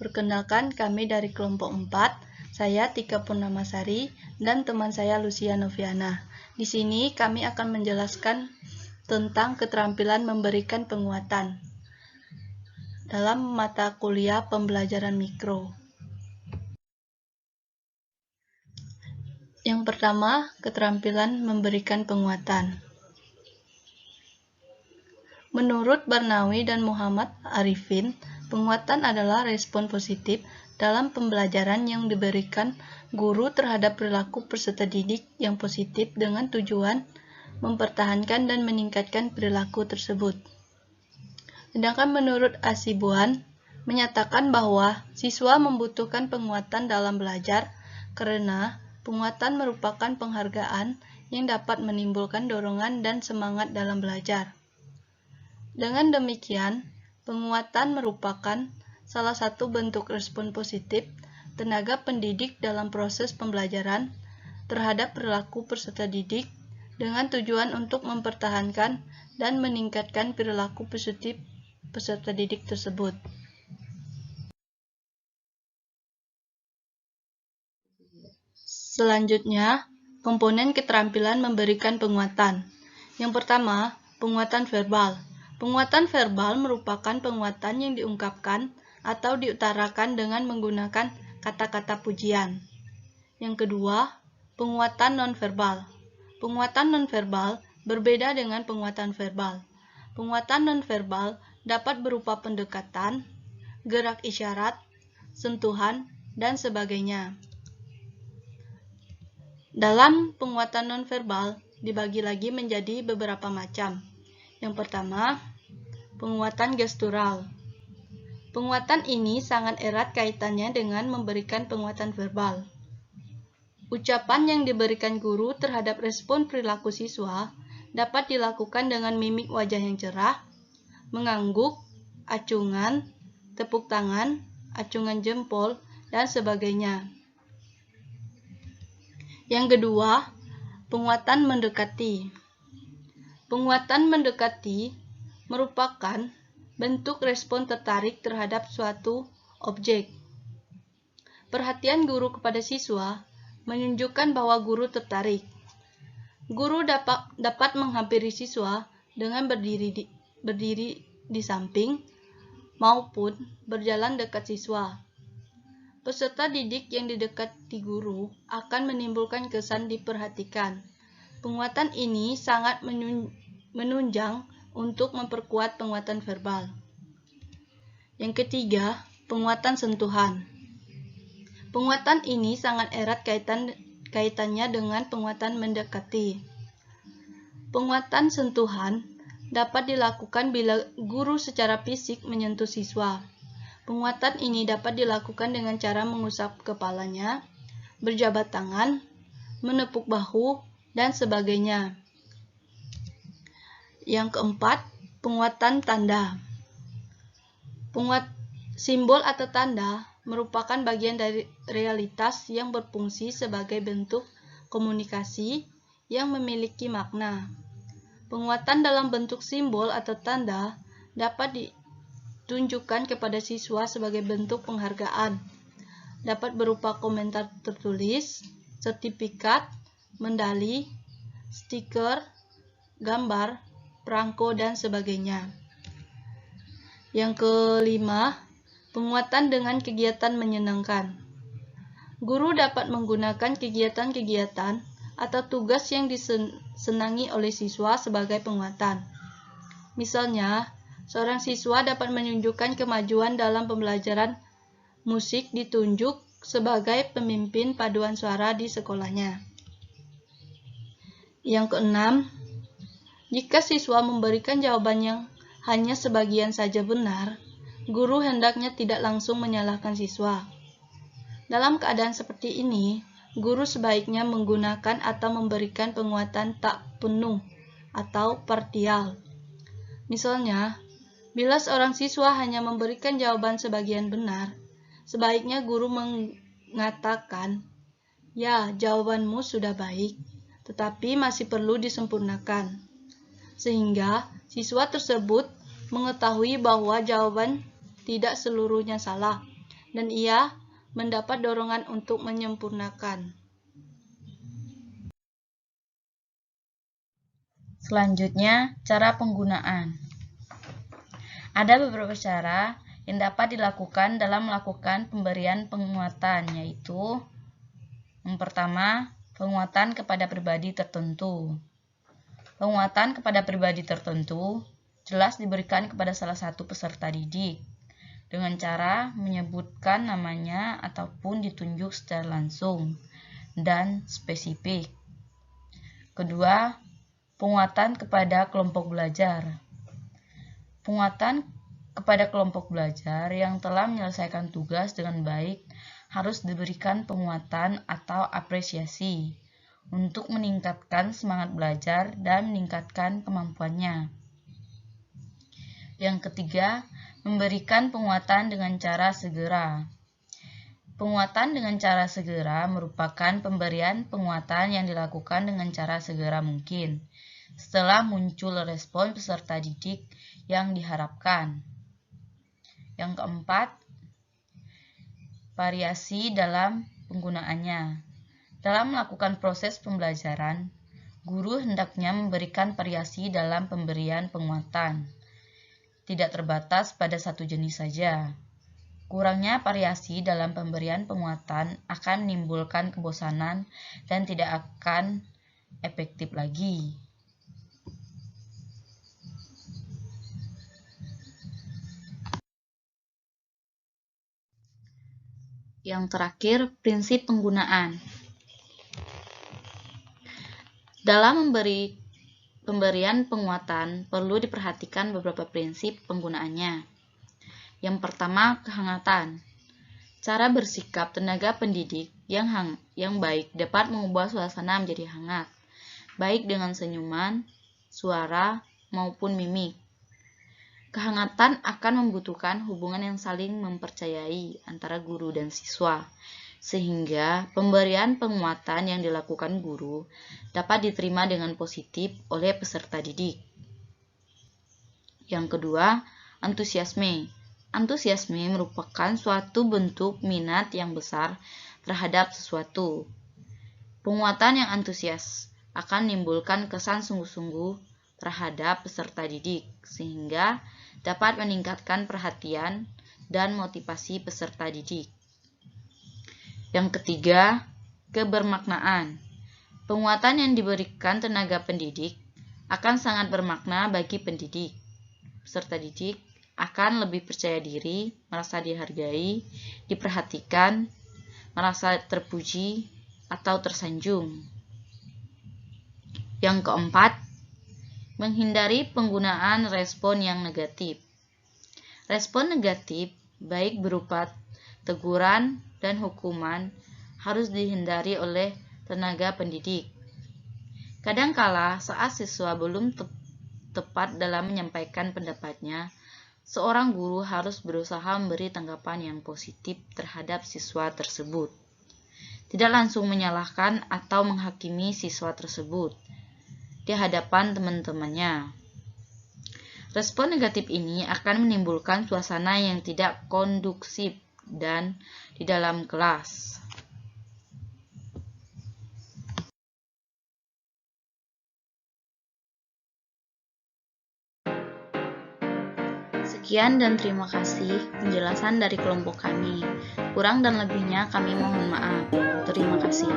Perkenalkan, kami dari kelompok 4, saya Tika Purnamasari dan teman saya Lucia Noviana. Di sini kami akan menjelaskan tentang keterampilan memberikan penguatan dalam mata kuliah pembelajaran mikro. Yang pertama, keterampilan memberikan penguatan. Menurut Barnawi dan Muhammad Arifin, penguatan adalah respon positif dalam pembelajaran yang diberikan guru terhadap perilaku peserta didik yang positif dengan tujuan mempertahankan dan meningkatkan perilaku tersebut. Sedangkan menurut Asibuan, menyatakan bahwa siswa membutuhkan penguatan dalam belajar karena penguatan merupakan penghargaan yang dapat menimbulkan dorongan dan semangat dalam belajar. Dengan demikian, penguatan merupakan salah satu bentuk respon positif tenaga pendidik dalam proses pembelajaran terhadap perilaku peserta didik dengan tujuan untuk mempertahankan dan meningkatkan perilaku positif peserta didik tersebut. Selanjutnya, komponen keterampilan memberikan penguatan. Yang pertama, penguatan verbal. Penguatan verbal merupakan penguatan yang diungkapkan atau diutarakan dengan menggunakan kata-kata pujian. Yang kedua, penguatan nonverbal. Penguatan nonverbal berbeda dengan penguatan verbal. Penguatan nonverbal dapat berupa pendekatan, gerak isyarat, sentuhan, dan sebagainya. Dalam penguatan nonverbal dibagi lagi menjadi beberapa macam. Yang pertama, penguatan gestural. Penguatan ini sangat erat kaitannya dengan memberikan penguatan verbal. Ucapan yang diberikan guru terhadap respon perilaku siswa dapat dilakukan dengan mimik wajah yang cerah, mengangguk, acungan, tepuk tangan, acungan jempol, dan sebagainya. Yang kedua, penguatan mendekati. Penguatan mendekati merupakan bentuk respon tertarik terhadap suatu objek. Perhatian guru kepada siswa menunjukkan bahwa guru tertarik. Guru dapat menghampiri siswa dengan berdiri di samping maupun berjalan dekat siswa. Peserta didik yang didekati guru akan menimbulkan kesan diperhatikan. Penguatan ini sangat menunjang untuk memperkuat penguatan verbal. Yang ketiga, penguatan sentuhan. Penguatan ini sangat erat kaitannya dengan penguatan mendekati. Penguatan sentuhan dapat dilakukan bila guru secara fisik menyentuh siswa. Penguatan ini dapat dilakukan dengan cara mengusap kepalanya, berjabat tangan, menepuk bahu, dan sebagainya. Yang keempat, penguatan tanda. Simbol atau tanda merupakan bagian dari realitas yang berfungsi sebagai bentuk komunikasi yang memiliki makna. Penguatan dalam bentuk simbol atau tanda dapat ditunjukkan kepada siswa sebagai bentuk penghargaan. Dapat berupa komentar tertulis, sertifikat, medali, stiker, gambar, perangko, dan sebagainya. Yang kelima, penguatan dengan kegiatan menyenangkan. Guru dapat menggunakan kegiatan-kegiatan atau tugas yang disenangi oleh siswa sebagai penguatan. Misalnya, seorang siswa dapat menunjukkan kemajuan dalam pembelajaran musik ditunjuk sebagai pemimpin paduan suara di sekolahnya. Yang keenam, jika siswa memberikan jawaban yang hanya sebagian saja benar, guru hendaknya tidak langsung menyalahkan siswa. Dalam keadaan seperti ini, guru sebaiknya menggunakan atau memberikan penguatan tak penuh atau partial. Misalnya, bila seorang siswa hanya memberikan jawaban sebagian benar, sebaiknya guru mengatakan, "Ya, jawabanmu sudah baik, tetapi masih perlu disempurnakan," sehingga siswa tersebut mengetahui bahwa jawaban tidak seluruhnya salah, dan ia mendapat dorongan untuk menyempurnakan. Selanjutnya, cara penggunaan. Ada beberapa cara yang dapat dilakukan dalam melakukan pemberian penguatan, yaitu yang pertama, penguatan kepada pribadi tertentu. Penguatan kepada pribadi tertentu jelas diberikan kepada salah satu peserta didik dengan cara menyebutkan namanya ataupun ditunjuk secara langsung dan spesifik. Kedua, penguatan kepada kelompok belajar. Penguatan kepada kelompok belajar yang telah menyelesaikan tugas dengan baik harus diberikan penguatan atau apresiasi untuk meningkatkan semangat belajar dan meningkatkan kemampuannya. Yang ketiga, memberikan penguatan dengan cara segera. Penguatan dengan cara segera merupakan pemberian penguatan yang dilakukan dengan cara segera mungkin setelah muncul respon peserta didik yang diharapkan. Yang keempat, variasi dalam penggunaannya. Dalam melakukan proses pembelajaran, guru hendaknya memberikan variasi dalam pemberian penguatan, tidak terbatas pada satu jenis saja. Kurangnya variasi dalam pemberian penguatan akan menimbulkan kebosanan dan tidak akan efektif lagi. Yang terakhir, prinsip penggunaan. Dalam pemberian penguatan, perlu diperhatikan beberapa prinsip penggunaannya. Yang pertama, kehangatan. Cara bersikap tenaga pendidik yang baik dapat mengubah suasana menjadi hangat, baik dengan senyuman, suara, maupun mimik. Kehangatan akan membutuhkan hubungan yang saling mempercayai antara guru dan siswa, sehingga pemberian penguatan yang dilakukan guru dapat diterima dengan positif oleh peserta didik. Yang kedua, antusiasme. Antusiasme merupakan suatu bentuk minat yang besar terhadap sesuatu. Penguatan yang antusias akan menimbulkan kesan sungguh-sungguh terhadap peserta didik, sehingga dapat meningkatkan perhatian dan motivasi peserta didik. Yang ketiga, kebermaknaan. Penguatan yang diberikan tenaga pendidik akan sangat bermakna bagi pendidik. Peserta didik akan lebih percaya diri, merasa dihargai, diperhatikan, merasa terpuji, atau tersanjung. Yang keempat, menghindari penggunaan respon yang negatif. Respon negatif, baik berupa teguran dan hukuman, harus dihindari oleh tenaga pendidik. Kadangkala saat siswa belum tepat dalam menyampaikan pendapatnya, seorang guru harus berusaha memberi tanggapan yang positif terhadap siswa tersebut. Tidak langsung menyalahkan atau menghakimi siswa tersebut di hadapan teman-temannya. Respon negatif ini akan menimbulkan suasana yang tidak kondusif dan di dalam kelas. Sekian dan terima kasih penjelasan dari kelompok kami. Kurang dan lebihnya kami mohon maaf. Terima kasih.